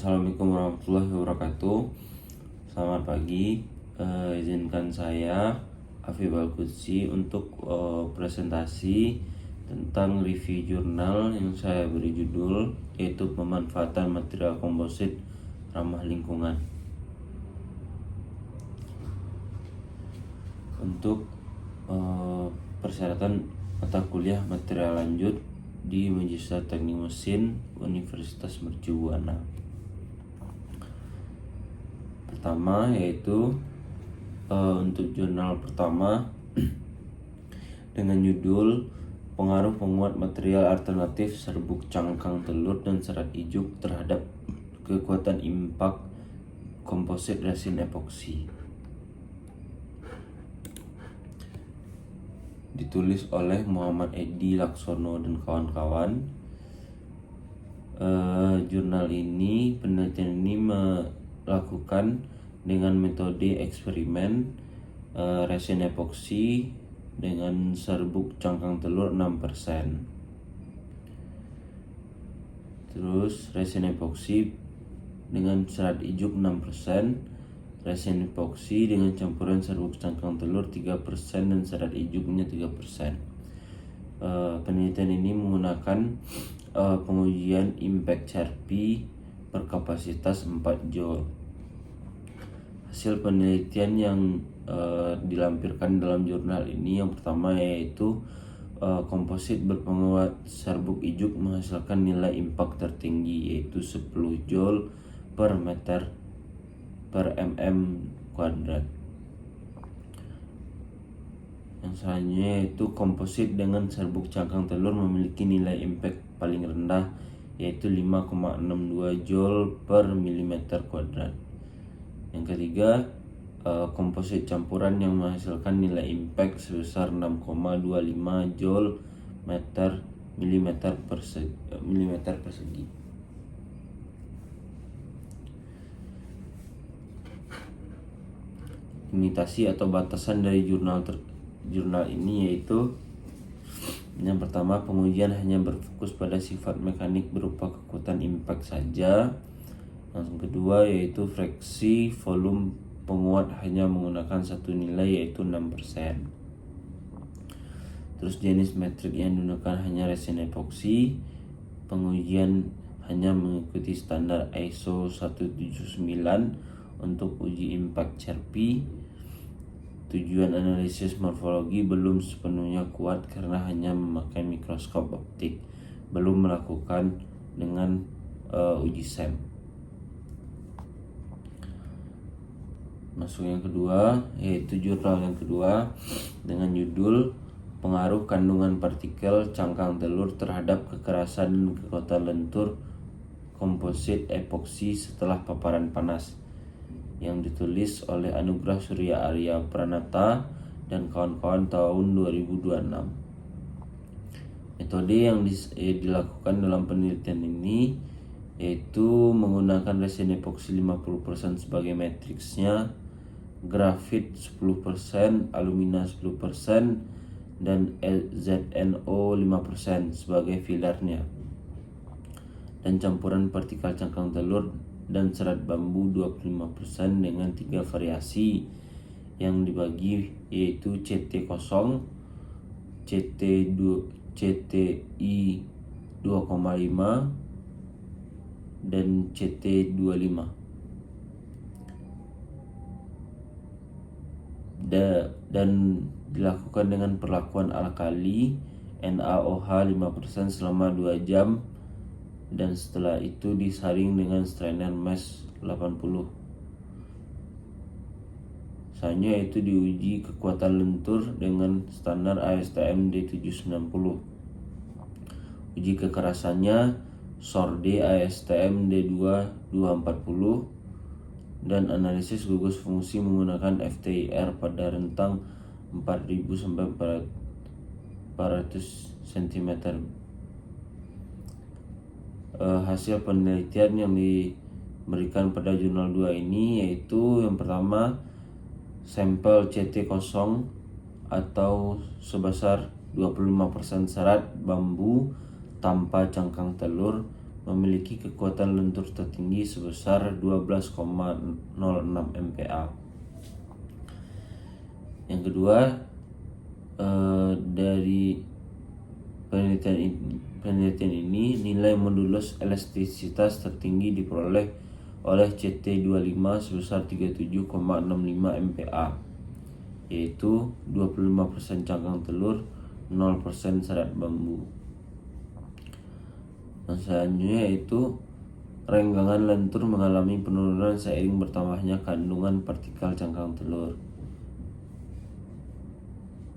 Assalamualaikum warahmatullahi wabarakatuh. Selamat pagi. Izinkan saya Afif Al-Qudsi untuk presentasi tentang review jurnal yang saya beri judul yaitu pemanfaatan material komposit ramah lingkungan. Untuk persyaratan mata kuliah material lanjut di Magister Teknik Mesin Universitas Mercu Buana. Pertama yaitu untuk jurnal pertama dengan judul pengaruh penguat material alternatif serbuk cangkang telur dan serat ijuk terhadap kekuatan impak komposit resin epoksi. Ditulis oleh Muhammad Edi Laksono dan kawan-kawan. Jurnal ini, penelitian ini melakukan dengan metode eksperimen resin epoksi dengan serbuk cangkang telur 6%. Terus resin epoksi dengan serat ijuk 6%. Resin epoksi dengan campuran serbuk cangkang telur 3% dan serat ijuknya 3%. Penelitian ini menggunakan pengujian impact CRP per kapasitas 4 Joule. Hasil penelitian yang dilampirkan dalam jurnal ini yang pertama yaitu komposit berpenguat serbuk ijuk menghasilkan nilai impact tertinggi yaitu 10 Joule per meter per mm kuadrat. Yang selanjutnya yaitu komposit dengan serbuk cangkang telur memiliki nilai impact paling rendah yaitu 5,62 Joule per mm kuadrat. Yang ketiga, komposit campuran yang menghasilkan nilai impact sebesar 6,25 Joule mm persegi. Limitasi atau batasan dari jurnal ini yaitu yang pertama, pengujian hanya berfokus pada sifat mekanik berupa kekuatan impact saja. Yang kedua yaitu fraksi volume penguat hanya menggunakan satu nilai yaitu 6%. Terus jenis metrik yang digunakan hanya resin epoksi. Pengujian hanya mengikuti standar ISO 179 untuk uji impact CRP. Tujuan analisis morfologi belum sepenuhnya kuat karena hanya memakai mikroskop optik, belum melakukan dengan uji SEM. Masuk yang kedua yaitu jurnal yang kedua dengan judul pengaruh kandungan partikel cangkang telur terhadap kekerasan dan kekuatan lentur komposit epoksi setelah paparan panas, yang ditulis oleh Anugrah Surya Arya Pranata dan kawan-kawan tahun 2026. Metode yang dilakukan dalam penelitian ini yaitu menggunakan resin epoksi 50% sebagai matriksnya, grafit 10%, alumina 10%, dan ZNO 5% sebagai fillernya, dan campuran partikel cangkang telur dan serat bambu 25% dengan 3 variasi yang dibagi yaitu CT0, CTI 2,5 dan CT25. Dan dilakukan dengan perlakuan alkali NaOH 5% selama 2 jam dan setelah itu disaring dengan strainer mesh 80. Selanjutnya itu diuji kekuatan lentur dengan standar ASTM D790. Uji kekerasannya SOR-D ASTM D240 dan analisis gugus fungsi menggunakan FTIR pada rentang 4000 sampai 400 cm. Hasil penelitian yang diberikan pada jurnal 2 ini yaitu yang pertama, sampel CT0 atau sebesar 25% serat bambu tanpa cangkang telur memiliki kekuatan lentur tertinggi sebesar 12,06 MPa. Yang kedua, dari penelitian ini nilai modulus elastisitas tertinggi diperoleh oleh CT25 sebesar 37,65 MPa, yaitu 25% cangkang telur, 0% serat bambu. Nah, selanjutnya yaitu renggangan lentur mengalami penurunan seiring bertambahnya kandungan partikel cangkang telur.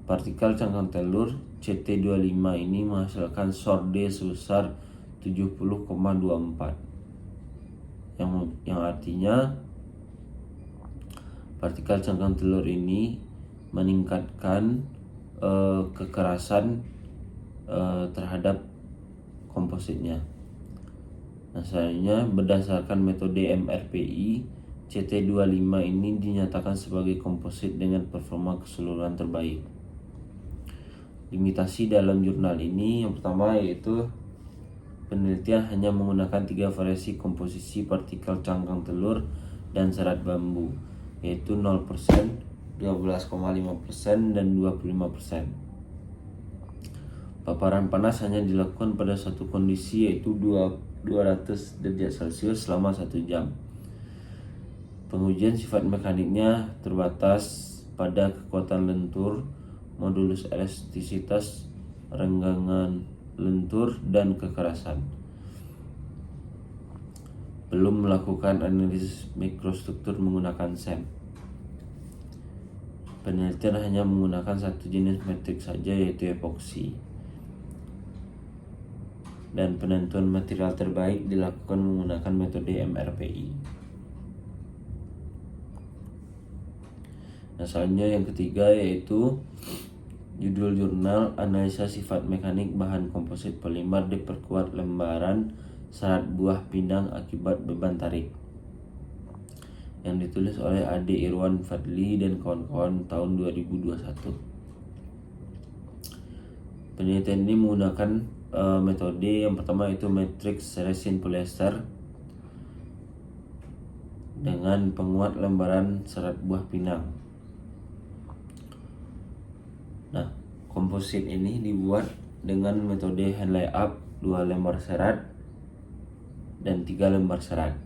Partikel cangkang telur CT25 ini menghasilkan SOR-D sebesar 70,24, yang artinya partikel cangkang telur ini meningkatkan kekerasan terhadap kompositnya. Nah, selanjutnya berdasarkan metode MRPI, CT25 ini dinyatakan sebagai komposit dengan performa keseluruhan terbaik. Limitasi dalam jurnal ini yang pertama yaitu penelitian hanya menggunakan 3 variasi komposisi partikel cangkang telur dan serat bambu, yaitu 0%, 12,5%, dan 25%. Paparan panas hanya dilakukan pada satu kondisi, yaitu 200 derajat Celcius selama 1 jam. Pengujian sifat mekaniknya terbatas pada kekuatan lentur, modulus elastisitas, renggangan lentur, dan kekerasan. Belum melakukan analisis mikrostruktur menggunakan SEM. Penelitian hanya menggunakan satu jenis metrik saja, yaitu epoksi. Dan penentuan material terbaik dilakukan menggunakan metode MRPI. Nah, selanjutnya yang ketiga yaitu judul jurnal analisa sifat mekanik bahan komposit polimer diperkuat lembaran serat buah pinang akibat beban tarik, yang ditulis oleh Ade Irwan Fadli dan kawan-kawan tahun 2021. Penelitian ini menggunakan metode yang pertama yaitu matriks resin polyester dengan penguat lembaran serat buah pinang. Nah, komposit ini dibuat dengan metode hand layup 2 lembar serat dan 3 lembar serat.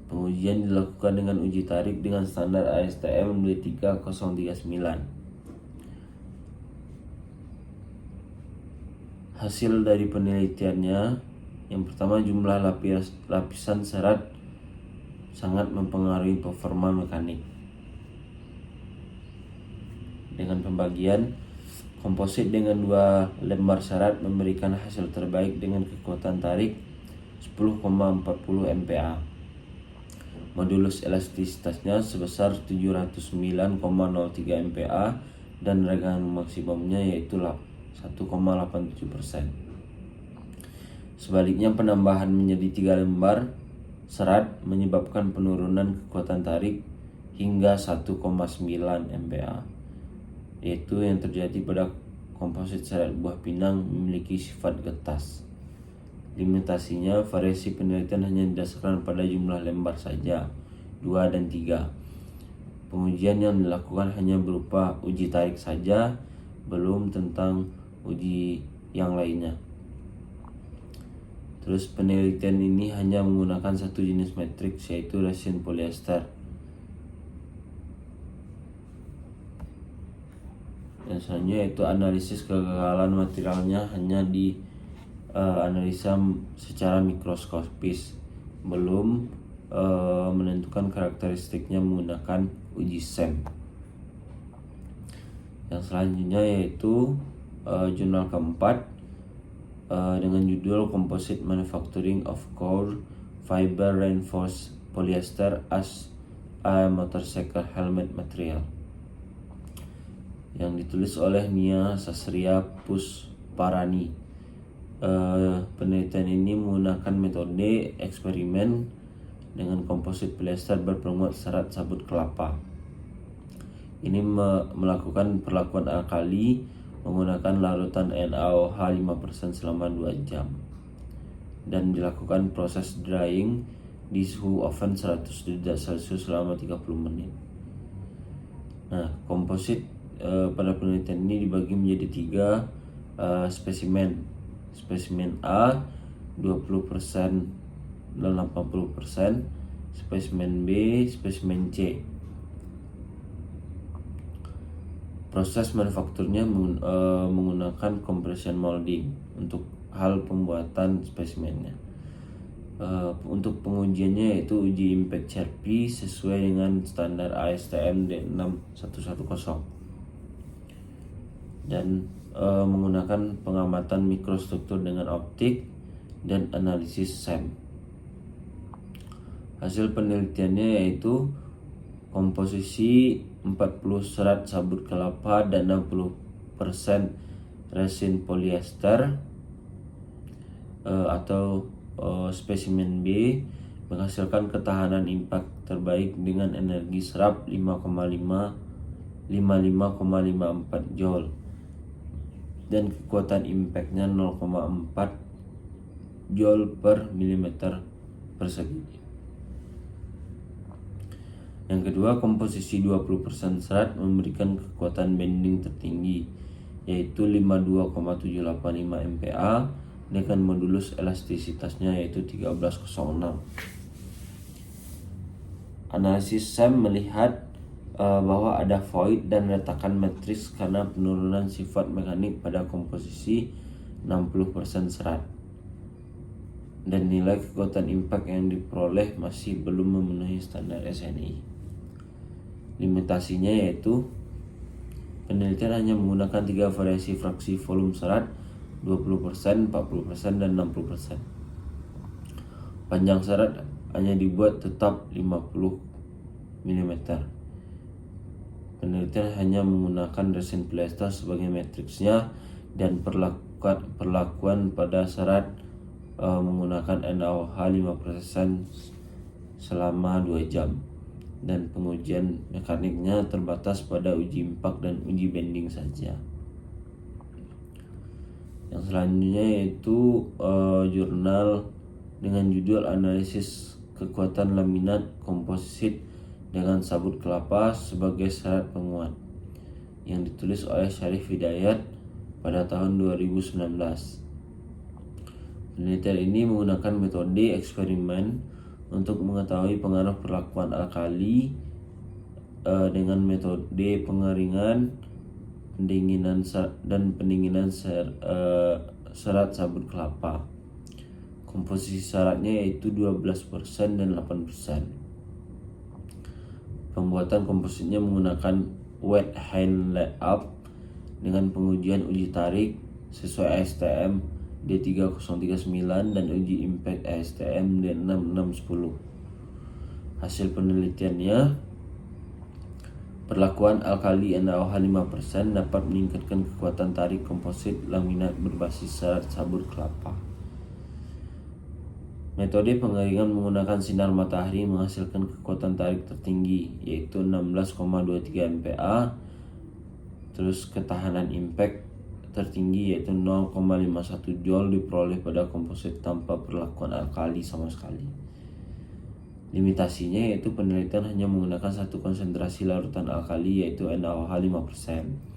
Pengujian dilakukan dengan uji tarik dengan standar ASTM 23039. Hasil dari penelitiannya, yang pertama jumlah lapisan serat sangat mempengaruhi performa mekanik. Dengan pembagian, komposit dengan 2 lembar serat memberikan hasil terbaik dengan kekuatan tarik 10,40 MPa. Modulus elastisitasnya sebesar 709,03 MPa dan renggangan maksimumnya yaitu 1,87%. Sebaliknya, penambahan menjadi 3 lembar serat menyebabkan penurunan kekuatan tarik hingga 1,9 MPa, yaitu yang terjadi pada komposit serat buah pinang memiliki sifat getas. Limitasinya, variasi penelitian hanya didasarkan pada jumlah lembar saja, 2 dan 3. Pengujian yang dilakukan hanya berupa uji tarik saja, belum tentang uji yang lainnya. Terus penelitian ini hanya menggunakan satu jenis matriks, yaitu resin polyester. Dan selanjutnya yaitu analisis kegagalan materialnya hanya di analisa secara mikroskopis, belum menentukan karakteristiknya menggunakan uji SEM. Yang selanjutnya yaitu jurnal keempat dengan judul Composite Manufacturing of Core Fiber Reinforced Polyester as a Motorcycle Helmet Material, yang ditulis oleh Nia Sasria Pusparani. Penelitian ini menggunakan metode eksperimen dengan komposit polyester berpenguat serat sabut kelapa. Ini melakukan perlakuan alkali menggunakan larutan NaOH 5% selama 2 jam. dan dilakukan proses drying di suhu oven 100 derajat Celcius selama 30 menit. Nah, komposit pada penelitian ini dibagi menjadi 3 spesimen. Spesimen A 20% dan 80%, spesimen B, spesimen C. Proses manufakturnya menggunakan compression molding untuk hal pembuatan spesimennya. Untuk pengujiannya yaitu uji impact CRP sesuai dengan standar ASTM D6110 dan menggunakan pengamatan mikrostruktur dengan optik dan analisis SEM. Hasil penelitiannya yaitu komposisi 40 serat sabut kelapa dan 60% resin polyester atau spesimen B menghasilkan ketahanan impact terbaik dengan energi serap 55,54 joule dan kekuatan impactnya 0,4 joule per milimeter persegi. Yang kedua, komposisi 20% serat memberikan kekuatan bending tertinggi yaitu 52,785 MPa dengan modulus elastisitasnya yaitu 1306. Analisis SEM melihat bahwa ada void dan retakan matriks karena penurunan sifat mekanik pada komposisi 60% serat. Dan nilai kekuatan impact yang diperoleh masih belum memenuhi standar SNI. Limitasinya yaitu penelitian hanya menggunakan 3 variasi fraksi volume serat 20%, 40%, dan 60%. Panjang serat hanya dibuat tetap 50 mm. Penelitian hanya menggunakan resin polyester sebagai matriksnya dan perlakuan pada serat menggunakan NaOH 5% selama 2 jam. Dan pengujian mekaniknya terbatas pada uji impact dan uji bending saja. Yang selanjutnya yaitu jurnal dengan judul analisis kekuatan laminat komposit dengan sabut kelapa sebagai serat penguat yang ditulis oleh Syarif Hidayat pada tahun 2019. Penelitian ini menggunakan metode eksperimen untuk mengetahui pengaruh perlakuan alkali dengan metode pengeringan, pendinginan dan pendinginan serat sabut kelapa. Komposisi seratnya yaitu 12% dan 8%. Pembuatan kompositnya menggunakan wet hand layup dengan pengujian uji tarik sesuai ASTM D3039 dan uji impact ASTM D6610. Hasil penelitiannya, perlakuan alkali NaOH 5% dapat meningkatkan kekuatan tarik komposit laminat berbasis serat sabut kelapa. Metode pengeringan menggunakan sinar matahari menghasilkan kekuatan tarik tertinggi yaitu 16,23 MPa. Terus ketahanan impact tertinggi yaitu 0,51 joule diperoleh pada komposit tanpa perlakuan alkali sama sekali. Limitasinya yaitu penelitian hanya menggunakan satu konsentrasi larutan alkali yaitu NaOH 5%.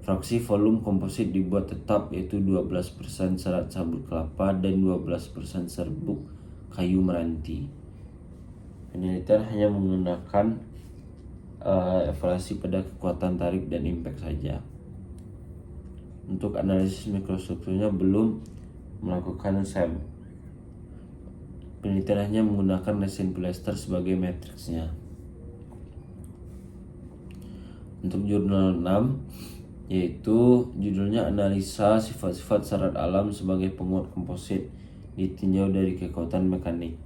Fraksi volume komposit dibuat tetap yaitu 12% serat sabut kelapa dan 12% serbuk kayu meranti. Penelitian hanya menggunakan evaluasi pada kekuatan tarik dan impact saja. Untuk analisis mikrostrukturnya belum melakukan SEM. Penelitian hanya menggunakan resin polyester sebagai matriksnya. Untuk jurnal 6 yaitu judulnya analisa sifat-sifat serat alam sebagai penguat komposit ditinjau dari kekuatan mekanik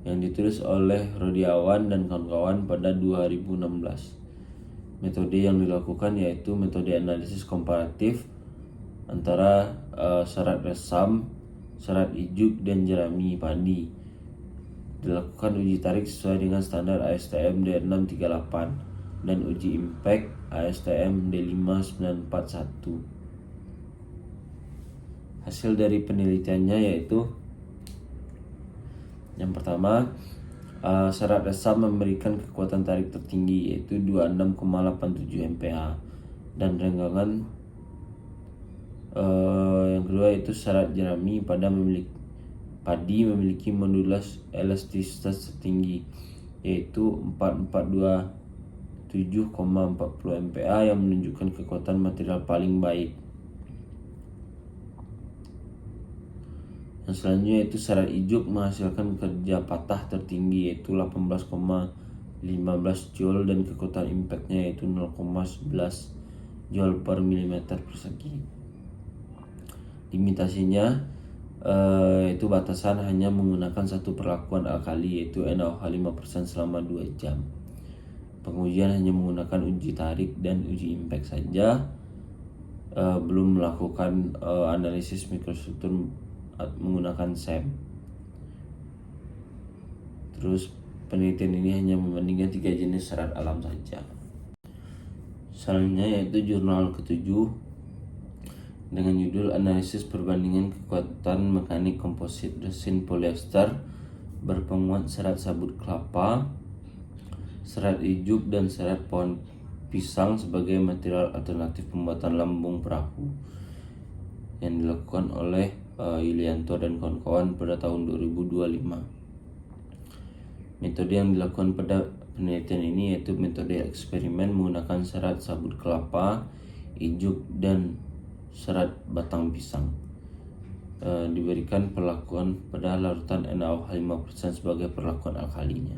yang ditulis oleh Rodiawan dan kawan-kawan pada 2016. Metode yang dilakukan yaitu metode analisis komparatif antara serat resam, serat ijuk, dan jerami padi. Dilakukan uji tarik sesuai dengan standar ASTM D638 dan uji impact ASTM D5941. Hasil dari penelitiannya yaitu yang pertama, serat asam memberikan kekuatan tarik tertinggi yaitu 26,87 MPa, dan renggangan yang kedua itu serat jerami padi memiliki modulus elastisitas tertinggi yaitu 427,40 MPa yang menunjukkan kekuatan material paling baik. Yang selanjutnya itu serat ijuk menghasilkan kerja patah tertinggi yaitu 18,15 joule dan kekuatan impactnya yaitu 0,11 joule per milimeter persegi. Limitasinya itu batasan hanya menggunakan satu perlakuan alkali yaitu NaOH 5% selama 2 jam. Pengujian hanya menggunakan uji tarik dan uji impact saja, belum melakukan analisis mikrostruktur menggunakan SEM. Terus penelitian ini hanya membandingkan 3 jenis serat alam saja. Selanjutnya yaitu jurnal ke-7 dengan judul analisis perbandingan kekuatan mekanik komposit resin polyester berpenguat serat sabut kelapa, serat ijuk dan serat pohon pisang sebagai material alternatif pembuatan lambung perahu yang dilakukan oleh Yulianto dan kawan-kawan pada tahun 2025. Metode yang dilakukan pada penelitian ini yaitu metode eksperimen menggunakan serat sabut kelapa, ijuk dan serat batang pisang. Diberikan perlakuan pada larutan NaOH 5% sebagai perlakuan alkalinya.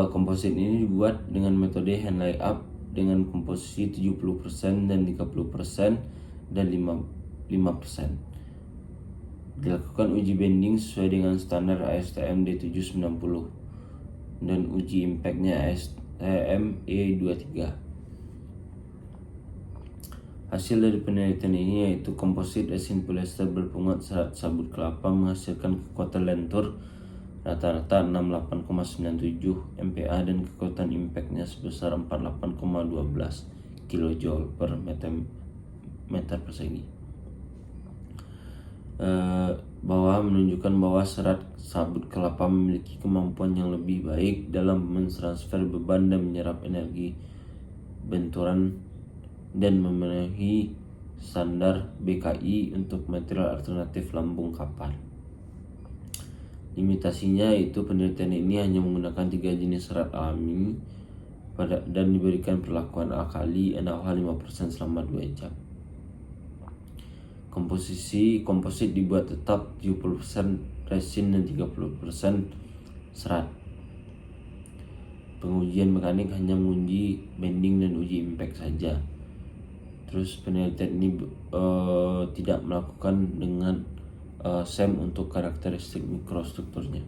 Komposit ini dibuat dengan metode Henley up dengan komposisi 70% dan 30% dan 5%. Dilakukan uji bending sesuai dengan standar ASTM D790 dan uji impactnya ASTM E23. Hasil dari penelitian ini yaitu komposit resin polyester berpenguat serat sabut kelapa menghasilkan kekuatan lentur rata-rata 68,97 MPa dan kekuatan impactnya sebesar 48,12 kJ per meter persegi. Bawah menunjukkan bahwa serat sabut kelapa memiliki kemampuan yang lebih baik dalam mentransfer beban dan menyerap energi benturan dan memenuhi standar BKI untuk material alternatif lambung kapal. Limitasinya yaitu penelitian ini hanya menggunakan 3 jenis serat alami dan diberikan perlakuan alkali NaOH 5% selama 2 jam. Komposit dibuat tetap 70% resin dan 30% serat. Pengujian mekanik hanya menguji bending dan uji impact saja. Terus penelitian ini tidak melakukan dengan SEM untuk karakteristik mikrostrukturnya.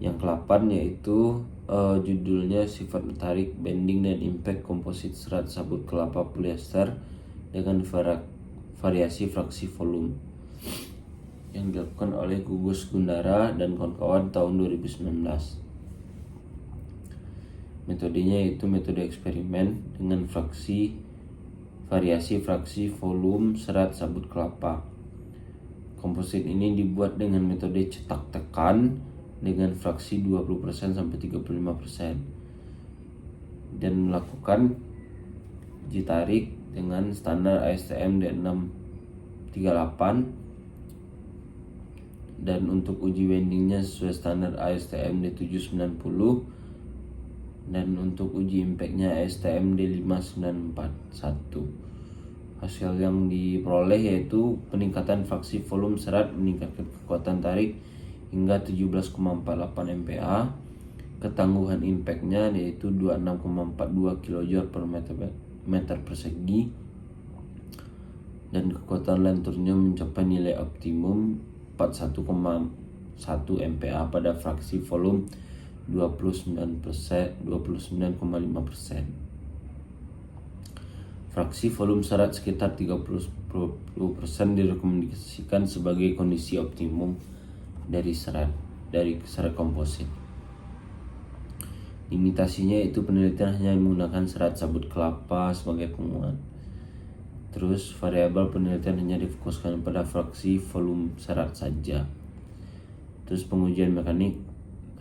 Yang ke-8 yaitu judulnya sifat tarik, bending dan impact komposit serat sabut kelapa polyester dengan variasi fraksi volume yang dilakukan oleh Gugus Gundara dan kawan-kawan tahun 2019. Metodenya yaitu metode eksperimen dengan variasi fraksi volume serat sabut kelapa. Komposit ini dibuat dengan metode cetak tekan dengan fraksi 20% sampai 35% dan melakukan uji tarik dengan standar ASTM D638 dan untuk uji bendingnya sesuai standar ASTM D790 dan untuk uji impactnya ASTM D5941. Hasil yang diperoleh yaitu peningkatan fraksi volume serat meningkatkan kekuatan tarik hingga 17,48 MPa, ketangguhan impactnya yaitu 26,42 kJ per meter persegi dan kekuatan lenturnya mencapai nilai optimum 41,1 MPa pada fraksi volume 29,5%. Fraksi volume serat sekitar 30% direkomendasikan sebagai kondisi optimum dari serat komposit. Limitasinya itu penelitian hanya menggunakan serat sabut kelapa sebagai penguat. Terus variabel penelitian hanya difokuskan pada fraksi volume serat saja. Terus pengujian mekanik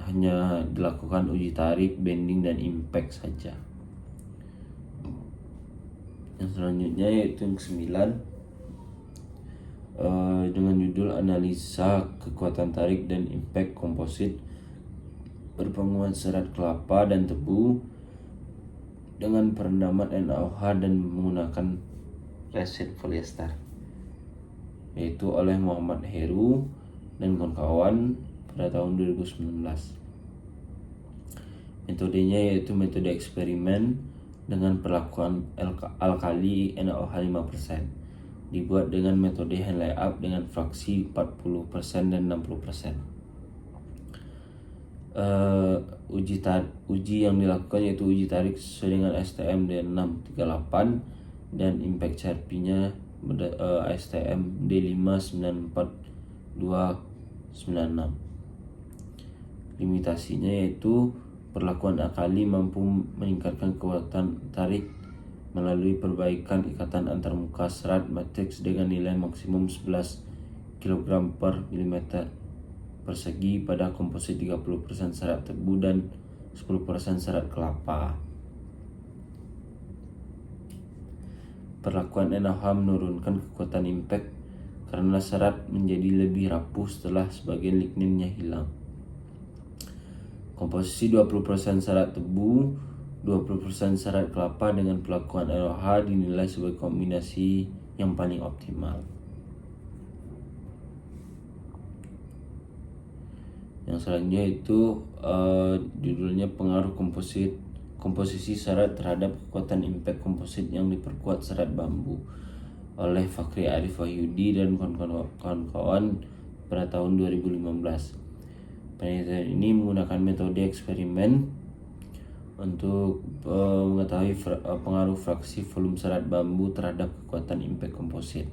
hanya dilakukan uji tarik, bending, dan impact saja. Yang selanjutnya yaitu yang 9 dengan judul analisa kekuatan tarik dan impact komposit berpenguat serat kelapa dan tebu dengan perendaman NaOH dan menggunakan resin polyester, yaitu oleh Muhammad Heru dan kawan-kawan pada tahun 2019. Metodenya yaitu metode eksperimen dengan perlakuan alkali NaOH 5%, dibuat dengan metode hand layup dengan fraksi 40% dan 60%. Uji yang dilakukan yaitu uji tarik sesuai dengan STM D638 dan impact CRP-nya STM D5949296. Limitasinya yaitu perlakuan alkali mampu meningkatkan kekuatan tarik melalui perbaikan ikatan antarmuka serat matriks dengan nilai maksimum 11 kg per mm persegi pada komposit 30% serat tebu dan 10% serat kelapa. Perlakuan NaOH menurunkan kekuatan impact karena serat menjadi lebih rapuh setelah sebagian ligninnya hilang. Komposisi 20% serat tebu, 20% serat kelapa dengan perlakuan NaOH dinilai sebagai kombinasi yang paling optimal. Yang selanjutnya itu judulnya pengaruh komposisi serat terhadap kekuatan impact komposit yang diperkuat serat bambu oleh Fakri Arif Wahyudi dan kawan-kawan pada tahun 2015. Penelitian ini menggunakan metode eksperimen untuk mengetahui pengaruh fraksi volume serat bambu terhadap kekuatan impact komposit.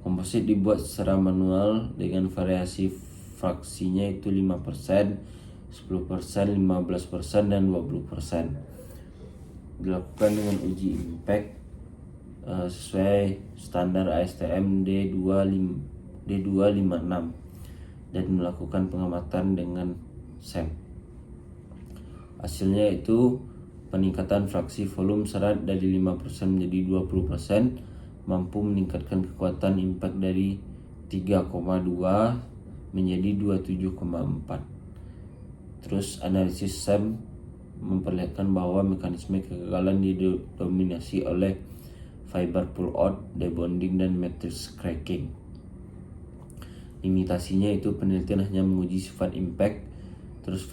Komposit dibuat secara manual dengan variasi fraksinya itu 5%, 10%, 15%, dan 20%. Dilakukan dengan uji impact sesuai standar ASTM D256 dan melakukan pengamatan dengan SEM. Hasilnya itu peningkatan fraksi volume serat dari 5% menjadi 20%, mampu meningkatkan kekuatan impact dari 3,2 menjadi 27,4. Terus analisis SEM memperlihatkan bahwa mekanisme kegagalan didominasi oleh fiber pull-out, debonding, dan matrix cracking. Limitasinya itu penelitian hanya menguji sifat impact, terus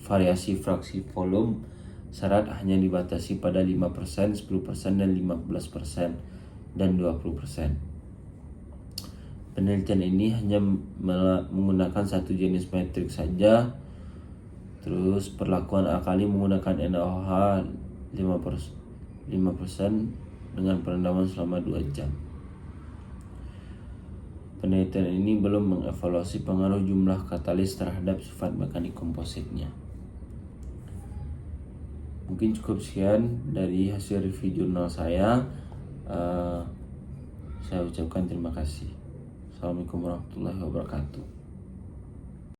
variasi fraksi volume serat hanya dibatasi pada 5%, 10%, dan 15%, dan 20%. Penelitian ini hanya menggunakan satu jenis matriks saja. Terus perlakuan alkali menggunakan NaOH 5% dengan perendaman selama 2 jam. Penelitian ini belum mengevaluasi pengaruh jumlah katalis terhadap sifat mekanik kompositnya. Mungkin cukup sekian dari hasil review jurnal saya. Saya ucapkan terima kasih. Assalamualaikum warahmatullahi wabarakatuh.